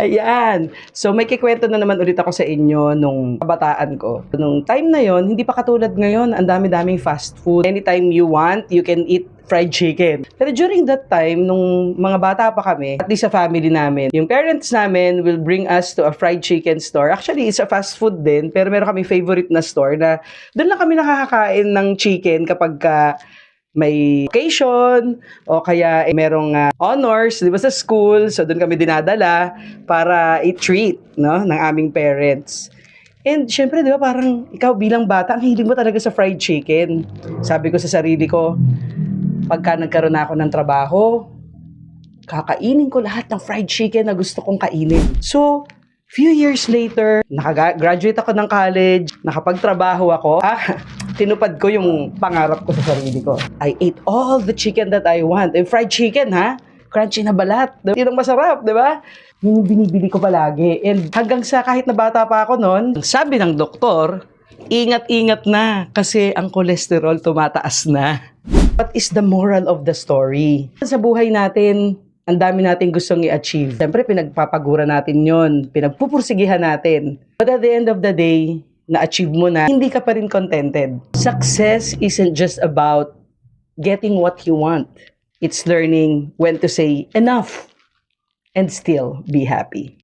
Ayan. So may kikwento na naman ulit ako sa inyo nung kabataan ko. Nung time na yon, hindi pa katulad ngayon, ang dami-daming fast food. Anytime you want, you can eat fried chicken. Pero during that time, nung mga bata pa kami, at least sa family namin, yung parents namin will bring us to a fried chicken store. Actually, it's a fast food din, pero meron kami favorite na store na doon lang kami nakakakain ng chicken kapag may occasion o kaya merong honors, di ba, sa school. So doon kami dinadala para i-treat, no, ng aming parents. And syempre, di ba, parang ikaw bilang bata, ang hilig mo talaga sa fried chicken. Sabi ko sa sarili ko, pagka nagkaroon ako ng trabaho, kakainin ko lahat ng fried chicken na gusto kong kainin. So, few years later, nakagraduate ako ng college, nakapagtrabaho ako, tinupad ko yung pangarap ko sa sarili ko. I ate all the chicken that I want. And fried chicken, ha? Crunchy na balat. Yun ang masarap, di ba? Yun yung binibili ko palagi. And hanggang sa kahit na bata pa ako noon, sabi ng doktor, ingat-ingat na kasi ang cholesterol tumataas na. What is the moral of the story? Sa buhay natin, ang dami natin gustong i-achieve. Siyempre, pinagpapagura natin yon, pinagpupursigihan natin. But at the end of the day, na-achieve mo na, hindi ka pa rin contented. Success isn't just about getting what you want. It's learning when to say enough and still be happy.